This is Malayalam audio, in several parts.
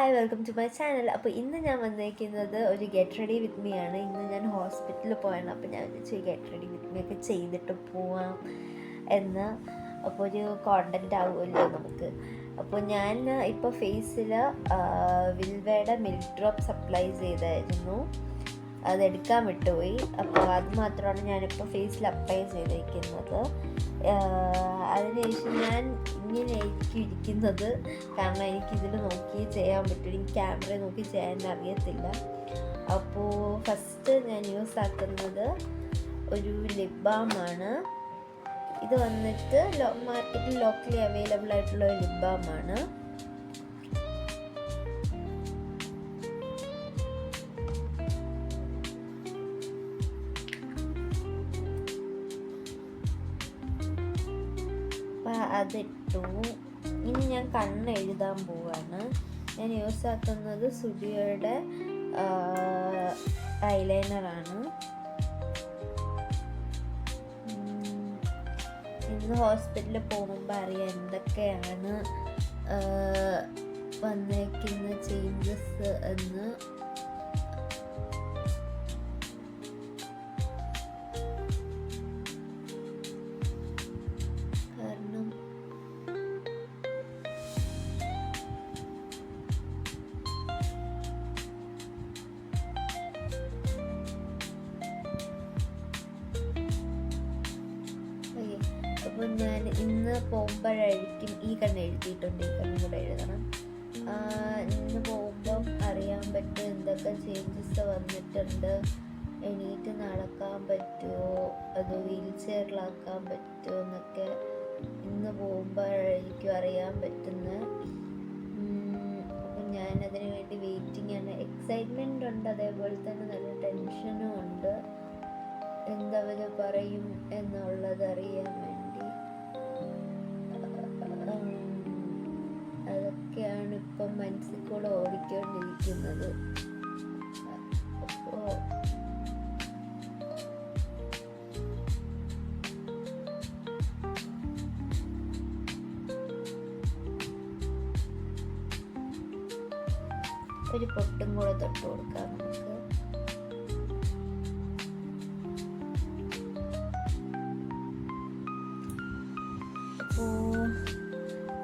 Hi, welcome to my channel. അപ്പോൾ ഇന്ന് ഞാൻ വന്നിരിക്കുന്നത് ഒരു ഗെറ്റ് റെഡി വിത്ത് മീ ആണ്. ഇന്ന് ഞാൻ ഹോസ്പിറ്റലിൽ പോയാണ്. അപ്പോൾ ഞാൻ വിളിച്ച് ഗെറ്റ് റെഡി വിത്ത് മീ ഒക്കെ ചെയ്തിട്ട് പോവാം എന്ന്. അപ്പോൾ ഒരു കോണ്ടൻറ്റ് ആവുമല്ലോ നമുക്ക്. അപ്പോൾ ഞാൻ ഇപ്പോൾ ഫേസിൽ വിൽവയുടെ മിൽക്ക് ഡ്രോപ്സ് അപ്ലൈ ചെയ്തായിരുന്നു. അതെടുക്കാൻ വിട്ടുപോയി. അപ്പോൾ അത് മാത്രമാണ് ഞാനിപ്പോൾ ഫേസിൽ അപ്ലൈ ചെയ്തിരിക്കുന്നത്. അതിനുശേഷം ഞാൻ ഇങ്ങനെയായിരിക്കും ഇരിക്കുന്നത്, കാരണം എനിക്കിതിൽ നോക്കി ചെയ്യാൻ പറ്റും. എനിക്ക് ക്യാമറ നോക്കി ചെയ്യാൻ അറിയത്തില്ല. അപ്പോൾ ഫസ്റ്റ് ഞാൻ യൂസ് ആക്കുന്നത് ഒരു ലിപ് ബാമാണ്. ഇത് വന്നിട്ട് മാർക്കറ്റിൽ ലോക്കലി അവൈലബിൾ ആയിട്ടുള്ള ഒരു ലിപ് ബാമാണ്. അതിട്ടു. ഇനി ഞാൻ കണ്ണ് എഴുതാൻ പോവാണ്. ഞാൻ യൂസ് ആക്കുന്നത് സ്റ്റുഡിയോയുടെ ഐലൈനറാണ്. ഇന്ന് ഹോസ്പിറ്റലിൽ പോകുമ്പോൾ അറിയാം എന്തൊക്കെയാണ് വന്നേക്കുന്ന ചേഞ്ചസ് എന്ന്. അപ്പോൾ ഞാൻ ഇന്ന് പോകുമ്പോഴായിരിക്കും ഈ കണ്ണ് എഴുതിയിട്ടുണ്ട്, ഈ കണ്ണും കൂടെ എഴുതണം. ഇന്ന് പോകുമ്പം അറിയാൻ പറ്റും എന്തൊക്കെ ചേഞ്ചസ് വന്നിട്ടുണ്ട്. എണീറ്റ് നടക്കാൻ പറ്റുമോ, അത് വീൽ ചെയറിലാക്കാൻ പറ്റുമോ എന്നൊക്കെ ഇന്ന് പോകുമ്പോഴായിരിക്കും അറിയാൻ പറ്റുന്നത്. അപ്പം ഞാനതിന് വേണ്ടി വെയിറ്റിംഗ് ആണ്. എക്സൈറ്റ്മെൻ്റ് ഉണ്ട്, അതേപോലെ തന്നെ നല്ല ടെൻഷനും ഉണ്ട്. എന്തവർ പറയും എന്നുള്ളത് അറിയാൻ വേണ്ടി. അതൊക്കെയാണ് ഇപ്പം മനസ്സിൽ കൂടെ ഓടിക്കൊണ്ടിരിക്കുന്നത്. അപ്പോൾ ഒരു പൊട്ടും കൂടെ തൊട്ട് കൊടുക്കാം നമുക്ക്.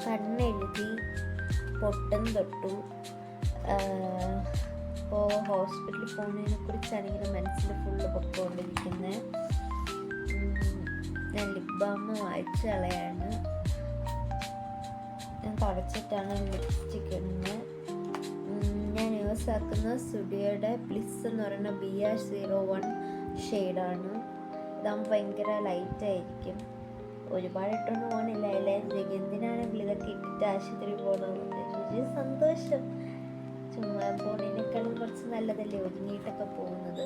കണ്ണെഴുതി പൊട്ടും തൊട്ടു. ഇപ്പോൾ ഹോസ്പിറ്റലിൽ പോകുന്നതിനെ കുറിച്ചാണ് ഇങ്ങനെ മനസ്സിൽ ഫുള്ള് പൊട്ടുകൊണ്ടിരിക്കുന്നത്. ഞാൻ ലിപ് ബാം വായിച്ച് കളയാണ്. ഞാൻ തുടച്ചിട്ടാണ് ലിപ്സ്റ്റിക് ഇടുന്നത്. ഞാൻ യൂസ് ആക്കുന്ന സ്റ്റുഡിയോയുടെ ബ്ലിസ് എന്ന് പറയുന്ന BR01 ഷെയ്ഡാണ്. ഇതാകുമ്പോൾ ഭയങ്കര ലൈറ്റായിരിക്കും. ഒരുപാട് ഇട്ടൊന്നും പോകണില്ല. എല്ലാവരും എന്തിനാണെങ്കിലും ഇതൊക്കെ ഇട്ടിട്ട് ആശുപത്രി പോകണമെന്ന് സന്തോഷം. ചുമ്മാ പോണേനേക്കാളും കുറച്ച് നല്ലതല്ലേ ഒരുങ്ങിയിട്ടൊക്കെ പോകുന്നത്.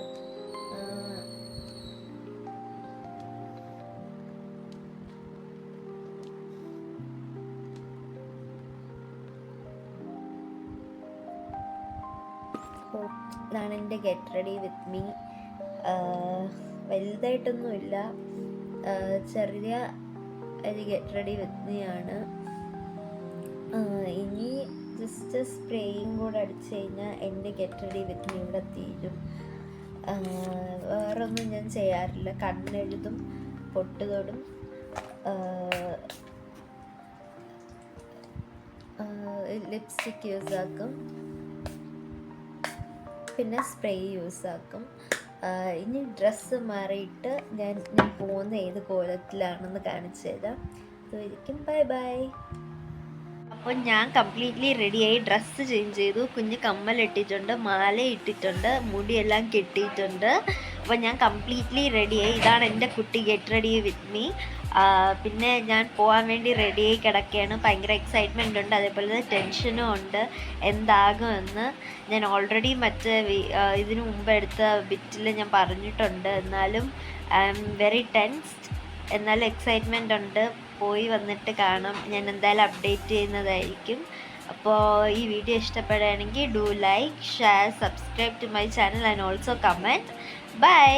ഇതാണ് എൻ്റെ ഗെറ്റ് റെഡി വിത്ത് മീ. വലുതായിട്ടൊന്നുമില്ല, ചെറിയ ഒരു ഗെറ്റ് റെഡി വിത്ത് മീ ആണ്. ഇനി ജസ്റ്റ് സ്പ്രേയും കൂടെ അടിച്ചു കഴിഞ്ഞാൽ എൻ്റെ ഗെറ്റ് റെഡി വിത്ത് മീ ഇവിടെ തീരും. വേറൊന്നും ഞാൻ ചെയ്യാറില്ല. കണ്ണെഴുതും, പൊട്ടുതൊടും, ലിപ്സ്റ്റിക് യൂസ് ആക്കും, പിന്നെ സ്പ്രേ യൂസ് ആക്കും. ഇനി ഡ്രസ്സ് മാറിയിട്ട് ഞാൻ പോകുന്ന ഏത് കോലത്തിലാണെന്ന് കാണിച്ചു തരാം. അതുവരെയും ബൈ ബൈ. അപ്പോൾ ഞാൻ കംപ്ലീറ്റ്ലി റെഡിയായി. ഡ്രസ്സ് ചേഞ്ച് ചെയ്തു, കുഞ്ഞ് കമ്മൽ ഇട്ടിട്ടുണ്ട്, മാല ഇട്ടിട്ടുണ്ട്, മുടിയെല്ലാം കെട്ടിയിട്ടുണ്ട്. അപ്പോൾ ഞാൻ കംപ്ലീറ്റ്ലി റെഡിയായി. ഇതാണ് എൻ്റെ കുട്ടി ഗെറ്റ് റെഡി വിത്ത് മീ. പിന്നെ ഞാൻ പോകാൻ വേണ്ടി റെഡിയായി കിടക്കുകയാണ്. ഭയങ്കര എക്സൈറ്റ്മെൻ്റ് ഉണ്ട്, അതേപോലെ തന്നെ ടെൻഷനും ഉണ്ട് എന്താകുമെന്ന്. ഞാൻ ഓൾറെഡി ഇതിനു മുമ്പ് എടുത്ത ബിറ്റിൽ ഞാൻ പറഞ്ഞിട്ടുണ്ട്. എന്നാലും ഐ ആം വെരി ടെൻസ്ഡ്, എന്നാലും എക്സൈറ്റ്മെൻ്റ് ഉണ്ട്. പോയി വന്നിട്ട് കാണാം. ഞാൻ എന്തായാലും അപ്ഡേറ്റ് ചെയ്യുന്നതായിരിക്കും. അപ്പോൾ ഈ വീഡിയോ ഇഷ്ടപ്പെടുകയാണെങ്കിൽ do like, share, subscribe to my channel and also comment. By.